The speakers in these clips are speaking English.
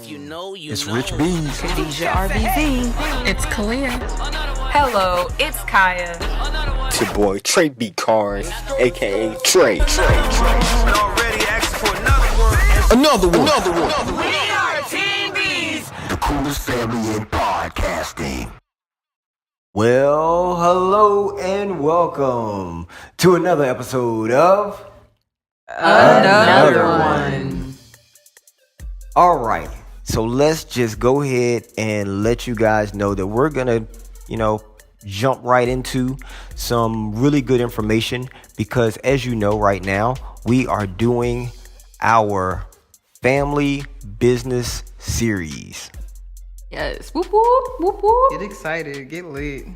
If you know, you It's know. Rich Beans. Khadijah RBV. It's Kalia. Hello, it's Kaya. It's your boy Trey B. Cars, aka Trey. Another one. We are Team Bees. The coolest family in podcasting. Well, hello and welcome to another episode of Another one. All right, so let's just go ahead and let you guys know that we're gonna, jump right into some really good information because, as you know, right now we are doing our family business series. Yes. Whoop whoop whoop whoop. Get excited. Get lit.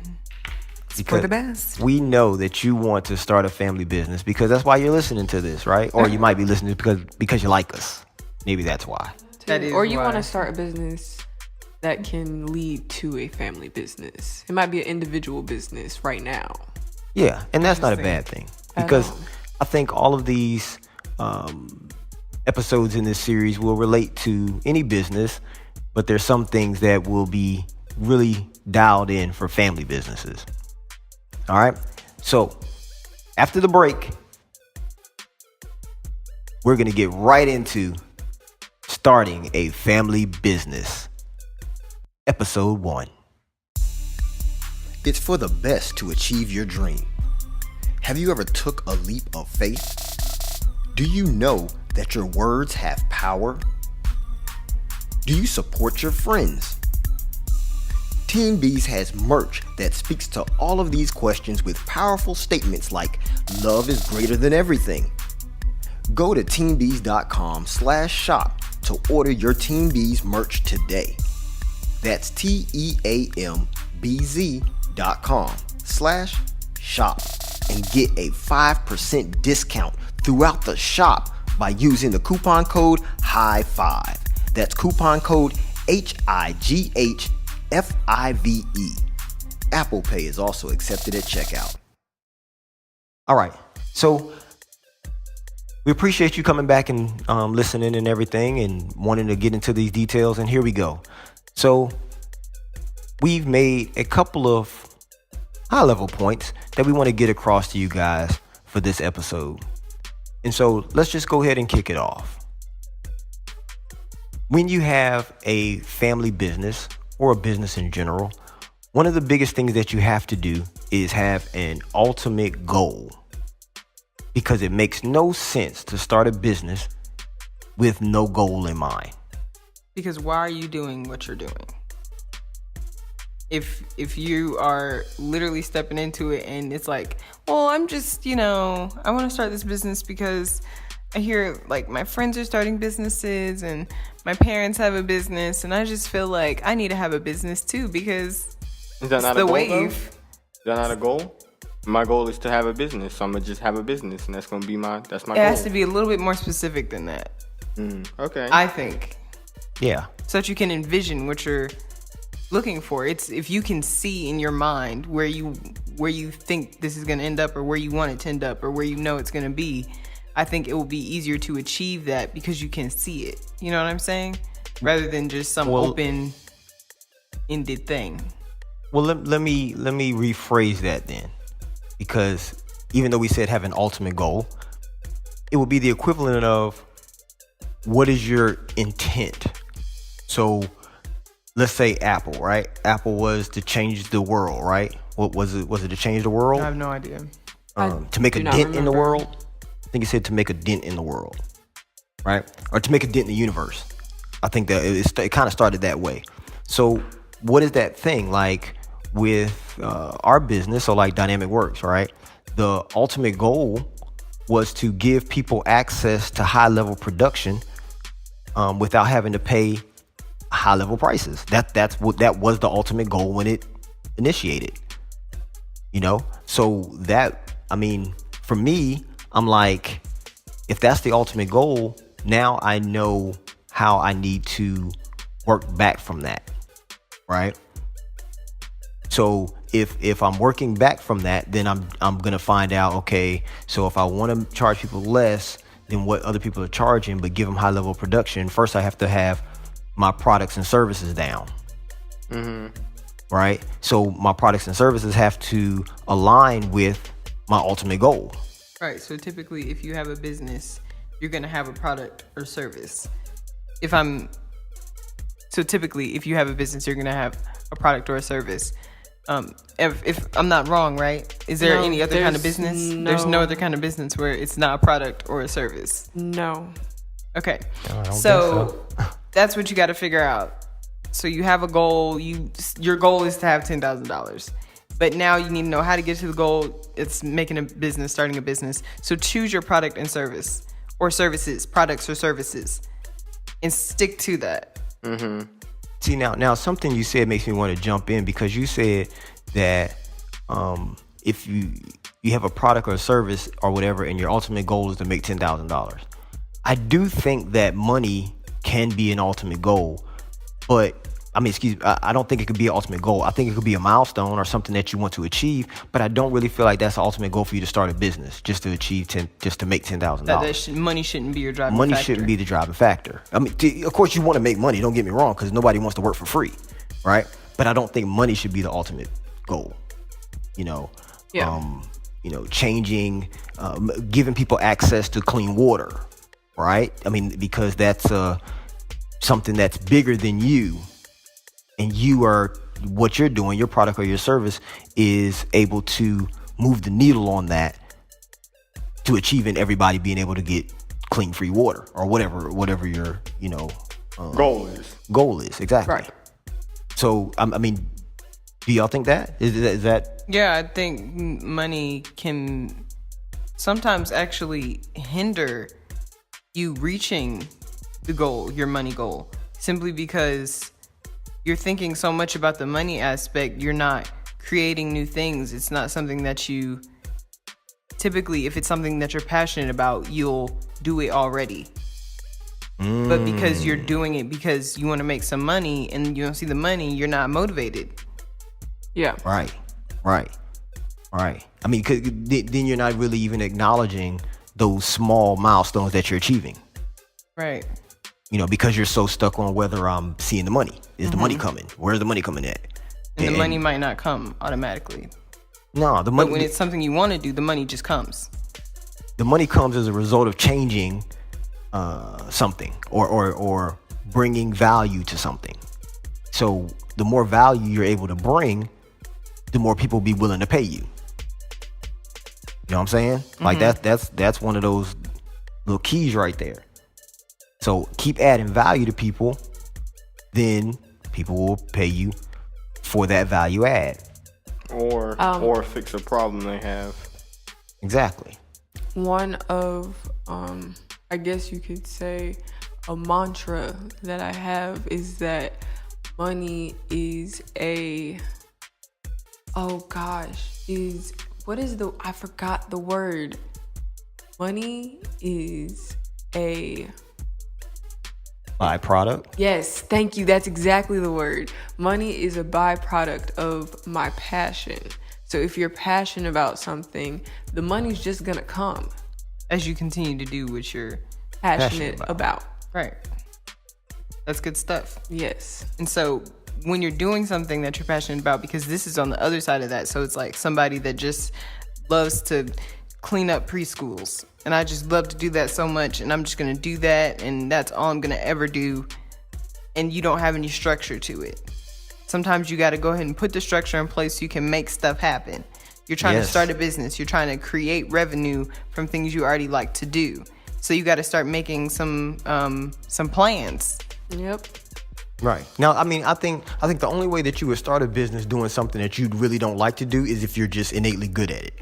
Because For the best. we know that you want to start a family business because that's why you're listening to this, right? Or you might be listening because you like us. Maybe that's why. That is Or you why. want to start a business that can lead to a family business. It might be an individual business right now. Yeah, and that's not a bad thing because I think all of these episodes in this series will relate to any business, but there's some things that will be really dialed in for family businesses. All right, so after the break, we're going to get right into starting a family business. Episode 1. It's for the best to achieve your dream. Have you ever took a leap of faith? Do you know that your words have power? Do you support your friends? Team Bees has merch that speaks to all of these questions with powerful statements like love is greater than everything. Go to teambees.com/shop to order your Team Bees merch today. That's teambz.com/shop and get a 5% discount throughout the shop by using the coupon code HIGH5. That's coupon code HIGHFIVE. Apple Pay is also accepted at checkout. All right, so we appreciate you coming back and listening and everything and wanting to get into these details. And here we go. So we've made a couple of high-level points that we want to get across to you guys for this episode. And so let's just go ahead and kick it off. When you have a family business or a business in general, one of the biggest things that you have to do is have an ultimate goal. Because it makes no sense to start a business with no goal in mind. Because why are you doing what you're doing? If you are literally stepping into it and it's like, well, I'm just, I want to start this business because I hear like my friends are starting businesses and my parents have a business and I just feel like I need to have a business too because Is that it's not the a goal, wave. though? Is that not a goal? My goal is to have a business, so I'm gonna just have a business, and that's gonna be my It goal. has to be a little bit more specific than that, Okay. I think, Yeah. so that you can envision what you're looking for. It's if you can see in your mind where you think this is going to end up or where you want it to end up or where you know it's going to be, I think it will be easier to achieve that because you can see it. You know what I'm saying? Rather than just some open-ended thing. Well, let me rephrase that then, because even though we said have an ultimate goal, it would be the equivalent of what is your intent. So let's say Apple, right? Apple was to change the world, right? What was it? Was it to change the world? I have no idea. To make a do not dent in the remember. world? I think it said to make a dent in the world, right? Or to make a dent in the universe. I think that it kind of started that way. So what is that thing like with our business? So like Dynamic Works, right? The ultimate goal was to give people access to high level production without having to pay high level prices. That was the ultimate goal when it initiated. So that, for me, I'm like, if that's the ultimate goal, now I know how I need to work back from that, right? So if I'm working back from that, then I'm gonna find out, okay, so if I want to charge people less than what other people are charging, but give them high level production, first I have to have my products and services down. Right? So my products and services have to align with my ultimate goal. Right. So typically, if you have a business, you're gonna have a product or service. So typically, if you have a business, you're gonna have a product or a service. If I'm not wrong, right? Is there No, any other kind of there's business? There's no other kind of business where it's not a product or a service. No. Okay. I don't So that's what you got to figure out. So you have a goal. Your goal is to have $10,000, but now you need to know how to get to the goal. It's making a business, starting a business. So choose your product and service, or services, products or services, and stick to that. See, now something you said makes me want to jump in, because you said that if you have a product or a service or whatever, and your ultimate goal is to make $10,000. I do think that money can be an ultimate goal, but I don't think it could be an ultimate goal. I think it could be a milestone or something that you want to achieve, but I don't really feel like that's the ultimate goal for you to start a business, just to achieve just to make $10,000. Money shouldn't be your driving Money factor. shouldn't be the driving factor. I mean, of course you want to make money, don't get me wrong, because nobody wants to work for free, right? But I don't think money should be the ultimate goal. Changing, giving people access to clean water, right? I mean, because that's something that's bigger than you, and what you're doing, your product or your service is able to move the needle on that, to achieving everybody being able to get clean, free water, or whatever your goal is. Exactly. Right. So I mean, do y'all think that is that? Yeah, I think money can sometimes actually hinder you reaching the goal, your money goal, simply because you're thinking so much about the money aspect. You're not creating new things. It's not something that you typically, if it's something that you're passionate about, you'll do it already. But because you're doing it because you want to make some money and you don't see the money, you're not motivated. Yeah. Right. I mean, 'cause then you're not really even acknowledging those small milestones that you're achieving. Right. Because you're so stuck on whether I'm seeing the money. Is the money coming? Where's the money coming at? And the money might not come automatically. No, the But money. when it's something you want to do, the money just comes. The money comes as a result of changing something or bringing value to something. So the more value you're able to bring, the more people will be willing to pay you. You know what I'm saying? Like that's one of those little keys right there. So keep adding value to people, then people will pay you for that value add. Or fix a problem they have. Exactly. One of, I guess you could say, a mantra that I have is that money is I forgot the word. Money is a Byproduct. Yes, thank you. That's exactly the word. Money is a byproduct of my passion. So if you're passionate about something, the money's just gonna come. As you continue to do what you're Passionate about. right. That's good stuff. Yes. And so when you're doing something that you're passionate about, because this is on the other side of that, so it's like somebody that just loves to clean up preschools, and I just love to do that so much, and I'm just gonna do that, and that's all I'm gonna ever do, and you don't have any structure to it. Sometimes you got to go ahead and put the structure in place so you can make stuff happen. You're trying to start a business. You're trying to create revenue from things you already like to do. So you got to start making some plans. Yep. Right. Now, I mean, I think the only way that you would start a business doing something that you really don't like to do is if you're just innately good at it.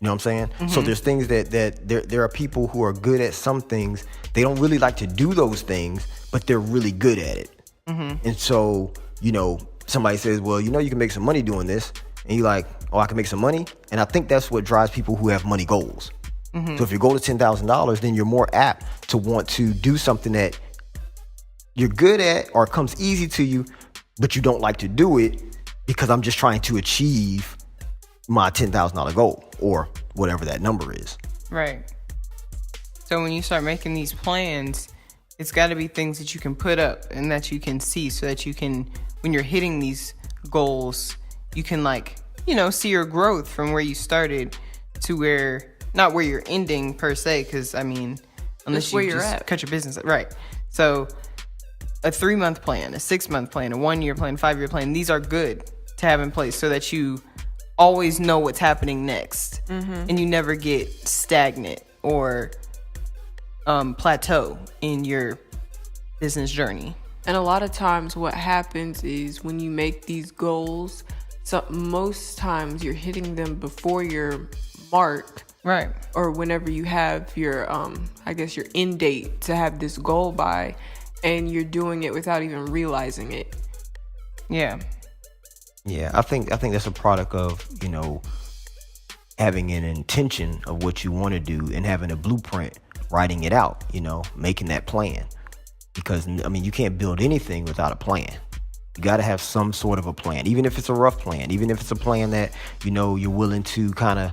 You know what I'm saying? Mm-hmm. So there's things that there are people who are good at some things. They don't really like to do those things, but they're really good at it. Mm-hmm. And so, somebody says, well, you can make some money doing this. And you're like, oh, I can make some money. And I think that's what drives people who have money goals. Mm-hmm. So if your goal is $10,000, then you're more apt to want to do something that you're good at or comes easy to you, but you don't like to do it because I'm just trying to achieve my $10,000 goal or whatever that number is. Right. So when you start making these plans, It's got to be things that you can put up and that you can see, so that you can, when you're hitting these goals, you can see your growth from where you started to where, not where you're ending per se, because unless where you you're just at. cut your business, right? So a 3-month plan, a 6-month plan, a 1-year plan, 5-year plan, these are good to have in place so that you always know what's happening next, and you never get stagnant or plateau in your business journey. And a lot of times what happens is when you make these goals, so most times you're hitting them before your mark, Right. or whenever you have your your end date to have this goal by, and you're doing it without even realizing it. Yeah. Yeah, I think that's a product of, having an intention of what you want to do and having a blueprint, writing it out, making that plan. Because you can't build anything without a plan. You got to have some sort of a plan, even if it's a rough plan, even if it's a plan that, you're willing to kind of,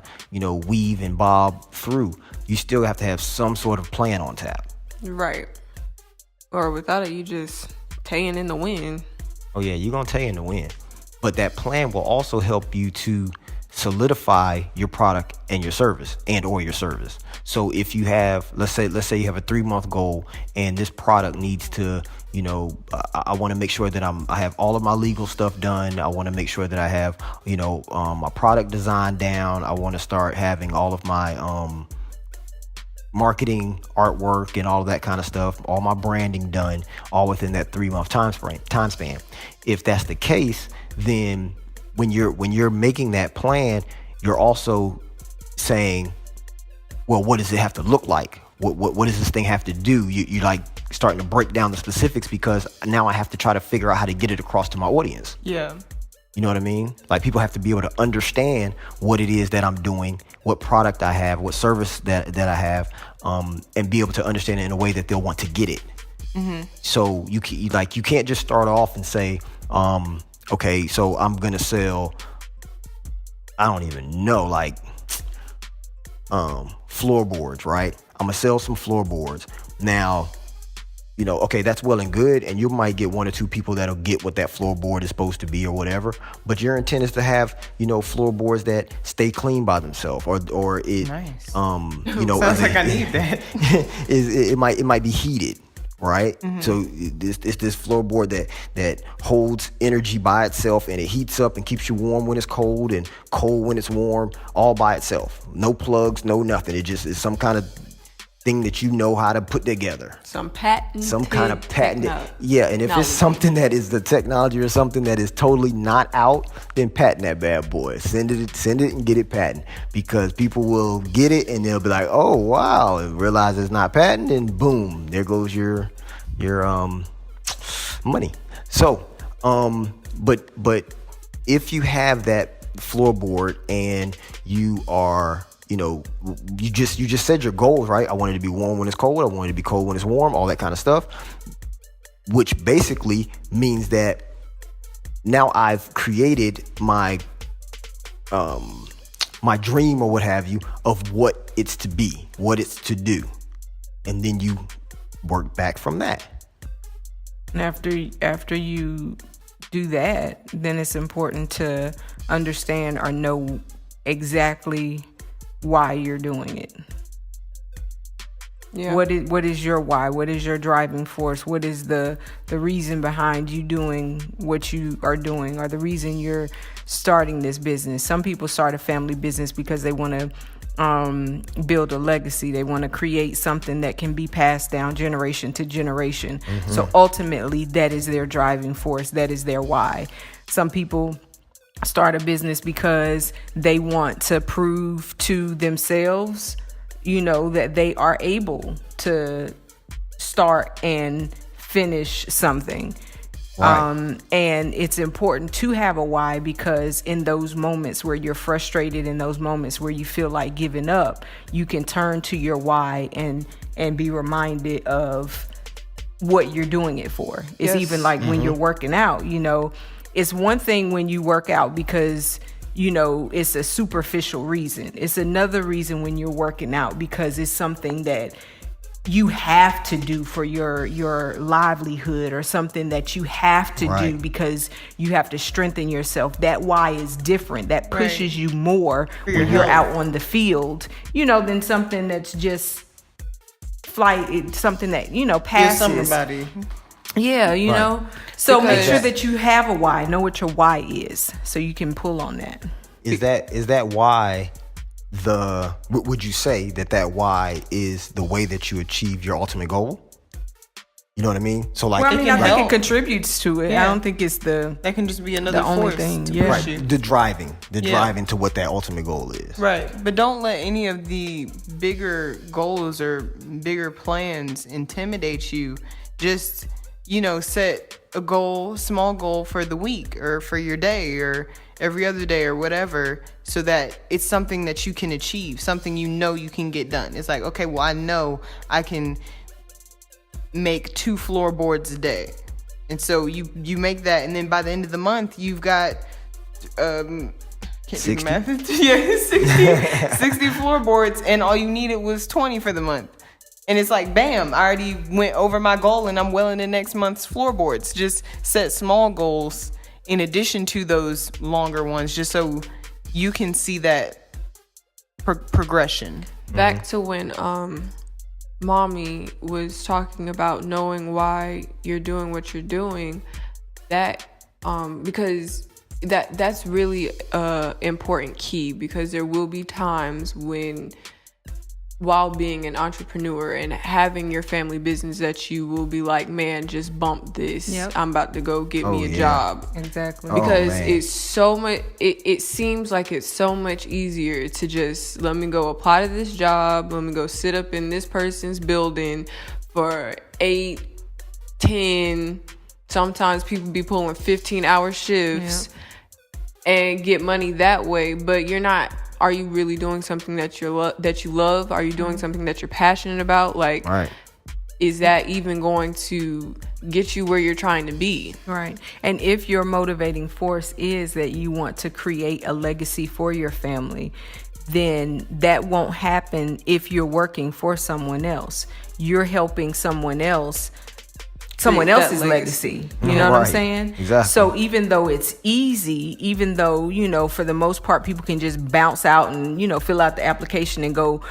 weave and bob through. You still have to have some sort of plan on tap. Right. Or without it, you just taying in the wind. Oh yeah, you're going to tay in the wind. But that plan will also help you to solidify your product and your service or your service. So if you have, let's say you have a 3-month goal and this product needs to, I want to make sure that I have all of my legal stuff done. I want to make sure that I have, my product design down. I want to start having all of my, marketing, artwork, and all of that kind of stuff, all my branding done, all within that 3-month time span. If that's the case, then when you're making that plan, you're also saying, well, what does it have to look like? What does this thing have to do? You like starting to break down the specifics, because now I have to try to figure out how to get it across to my audience. Yeah. You know what I mean? Like, people have to be able to understand what it is that I'm doing, what product I have, what service that I have, and be able to understand it in a way that they'll want to get it. Mm-hmm. So you can't just start off and say, okay, so I'm gonna sell, I don't even know, floorboards, right? I'm gonna sell some floorboards. Now, okay, that's well and good, and you might get 1 or 2 people that'll get what that floorboard is supposed to be or whatever. But your intent is to have, floorboards that stay clean by themselves, or it, Nice. sounds like I need that. it might be heated, right? Mm-hmm. So it's this floorboard that holds energy by itself, and it heats up and keeps you warm when it's cold and cold when it's warm, all by itself. No plugs, no nothing. It just is some kind of thing that you know how to put together. Some patent. Some kind of patented. Yeah, and if it's something that is the technology or something that is totally not out, then patent that bad boy. Send it and get it patent, because people will get it and they'll be like, oh wow, and realize it's not patent, and boom, there goes your money. So, but if you have that floorboard and you are, you just said your goals, right? I want it to be warm when it's cold. I want it to be cold when it's warm, all that kind of stuff, which basically means that now I've created my my dream, or what have you, of what it's to be, what it's to do. And then you work back from that. And after you do that, then it's important to understand or know exactly why you're doing it. Yeah. What is your why? What is your driving force? What is the reason behind you doing what you are doing, or the reason you're starting this business? Some people start a family business because they want to build a legacy. They want to create something that can be passed down generation to generation. Mm-hmm. So ultimately, that is their driving force. That is their why. Some people start a business because they want to prove to themselves, that they are able to start and finish something. Right. And it's important to have a why, because in those moments where you're frustrated, in those moments where you feel like giving up, you can turn to your why and be reminded of what you're doing it for. It's even like when you're working out, it's one thing when you work out because it's a superficial reason. It's another reason when you're working out because it's something that you have to do for your livelihood, or something that you have to do Right. because you have to strengthen yourself. That why is different. That pushes Right. you more your when you're health. out on the field, than something that's just flight. It's something that, You're passes. somebody. Yeah, Right. So make Because- sure that you have a why. Know what your why is, so you can pull on that. Is that why would you say that why is the way that you achieve your ultimate goal? You know what I mean? So like, Well, I mean, can I think help. it contributes to it. I Yeah. don't think it's the That can just be another The only force thing, to yeah. push you. the driving Yeah. to what that ultimate goal is. Right. But don't let any of the bigger goals or bigger plans intimidate you. Just, set a goal, small goal for the week or for your day or every other day or whatever, so that it's something that you can achieve, something you can get done. It's like, okay, well, I know I can make 2 floorboards a day. And so you make that, and then by the end of the month, you've got can't do 60? the math. Yeah, 60 floorboards, and all you needed was 20 for the month. And it's like, bam, I already went over my goal, and I'm well into next month's floorboards. Just set small goals in addition to those longer ones, just so you can see that progression. Mm-hmm. Back to when mommy was talking about knowing why you're doing what you're doing, that because that's really a important key, because there will be times when, while being an entrepreneur and having your family business, that you will be like, man, just bump this. Yep. I'm about to go get me a yeah. job. exactly. Because man. it's so much, it seems like it's so much easier to just, let me go apply to this job, let me go sit up in this person's building for 8, 10, sometimes people be pulling 15-hour shifts and get money that way. But you're not, are you really doing something that you love? Are you doing something that you're passionate about? Like, Right. is that even going to get you where you're trying to be? Right. And if your motivating force is that you want to create a legacy for your family, then that won't happen if you're working for someone else. You're helping someone else's that legacy. legacy. You know what I'm Right. saying? Exactly. So even though it's easy, even though, for the most part, people can just bounce out and, fill out the application and go,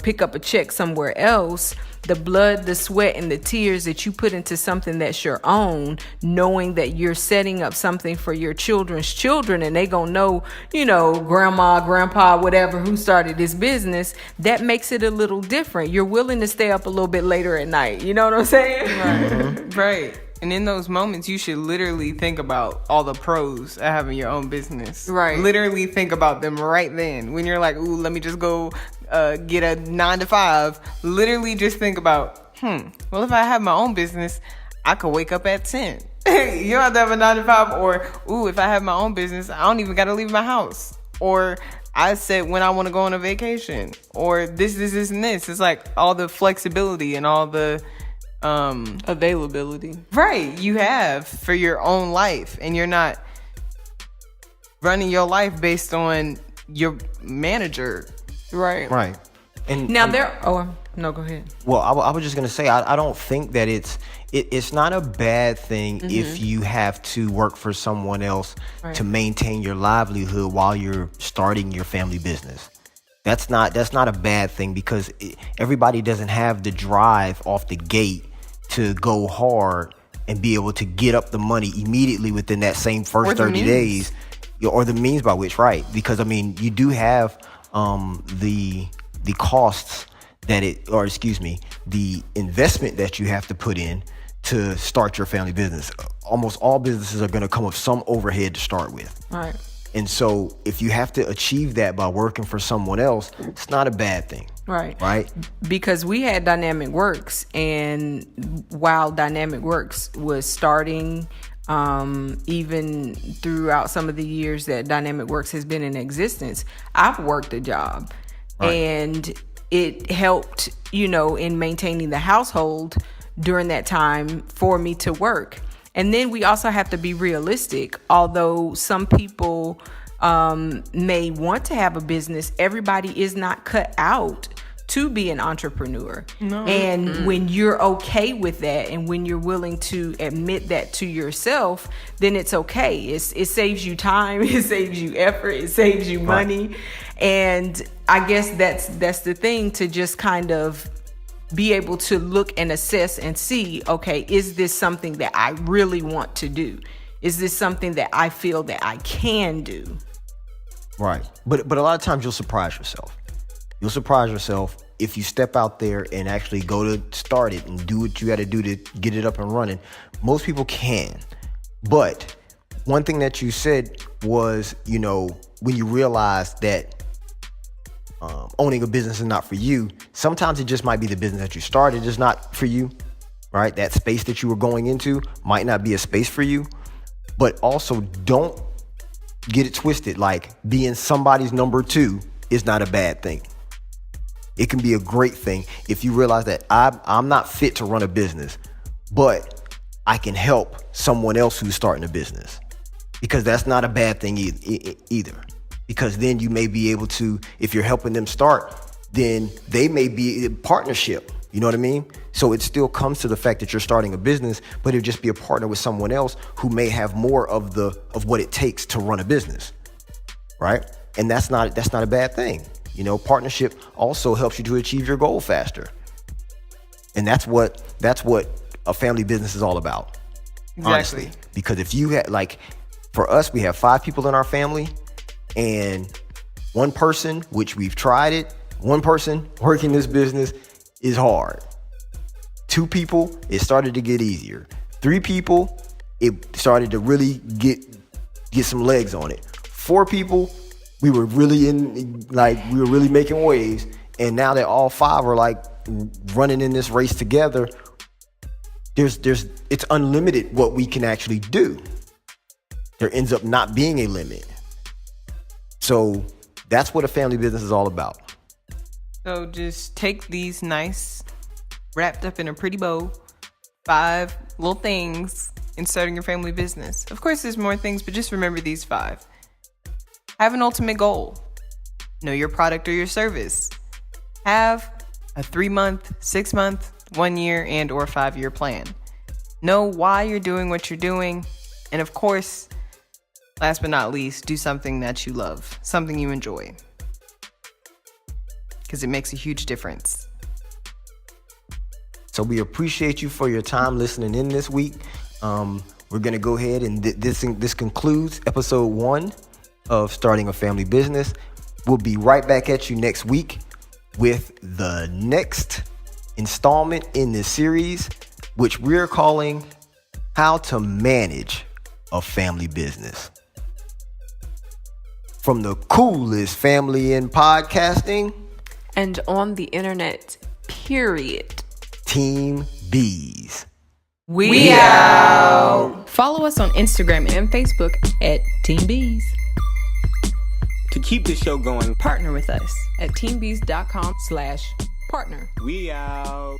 pick up a check somewhere else, the blood, the sweat, and the tears that you put into something that's your own, knowing that you're setting up something for your children's children, and they gonna know, grandma, grandpa, whatever, who started this business, that makes it a little different. You're willing to stay up a little bit later at night. You know what I'm saying? Right. And in those moments, you should literally think about all the pros of having your own business. Right. Literally think about them right then. When you're like, ooh, let me just go get a 9 to 5. Literally just think about, well, if I have my own business, I could wake up at 10. You don't have to have a 9 to 5. Or, ooh, if I have my own business, I don't even got to leave my house. Or I said when I want to go on a vacation. Or this, and this. It's like all the flexibility and all the Availability. right you have for your own life, and you're not running your life based on your manager. Right. Right. And Now no, go ahead. well, I was just gonna say, I don't think that it's not a bad thing if you have to work for someone else to maintain your livelihood while you're starting your family business. That's not a bad thing, because everybody doesn't have the drive off the gate to go hard and be able to get up the money immediately within that same first Or the 30 means. days, or the means by which, right? Because I mean, you do have the costs the investment that you have to put in to start your family business. Almost all businesses are going to come with some overhead to start with. Right. And so if you have to achieve that by working for someone else, it's not a bad thing. Right. Right? Because we had Dynamic Works, and while Dynamic Works was starting, even throughout some of the years that Dynamic Works has been in existence, I've worked a job. Right. And it helped, in maintaining the household during that time for me to work. And then we also have to be realistic. Although some people may want to have a business, everybody is not cut out to be an entrepreneur. And when you're okay with that, and when you're willing to admit that to yourself, then it's okay. It saves you time, it saves you effort, it saves you money. And I guess that's the thing, to just kind of be able to look and assess and see, okay, is this something that I really want to do? Is this something that I feel that I can do? Right. But a lot of times you'll surprise yourself. You'll surprise yourself if you step out there and actually go to start it and do what you got to do to get it up and running. Most people can. But one thing that you said was, when you realize that owning a business is not for you, sometimes it just might be the business that you started is not for you, right? That space that you were going into might not be a space for you. But also, don't get it twisted. Like, being somebody's number two is not a bad thing. It can be a great thing if you realize that I'm not fit to run a business, but I can help someone else who's starting a business, because that's not a bad thing either. Because then you may be able to, if you're helping them start, then they may be a partnership. You know what I mean? So it still comes to the fact that you're starting a business, but it'll just be a partner with someone else who may have more of what it takes to run a business, right? And that's not a bad thing. Partnership also helps you to achieve your goal faster. And that's what a family business is all about. Exactly. Honestly. Because if you had, like, for us, we have 5 people in our family, and one person, which we've tried it, one person working this business is hard. 2 people, it started to get easier. 3 people, it started to really get some legs on it. 4 people, we were really making waves. And now that all 5 are like running in this race together, it's unlimited what we can actually do. There ends up not being a limit. So that's what a family business is all about. So just take these nice, wrapped up in a pretty bow, 5 little things in starting your family business. Of course, there's more things, but just remember these 5. Have an ultimate goal. Know your product or your service. Have a 3-month, 6-month, 1 year, and or 5-year plan. Know why you're doing what you're doing. And of course, last but not least, do something that you love, something you enjoy, because it makes a huge difference. So we appreciate you for your time listening in this week. We're going to go ahead and this concludes episode 1 of Starting a Family Business. We'll be right back at you next week with the next installment in this series, which we're calling How to Manage a Family Business. From the coolest family in podcasting and on the internet, period. Team Bees. We out. Follow us on Instagram and Facebook at Team Bees. To keep the show going, Partner with us. At teambees.com/partner. we out.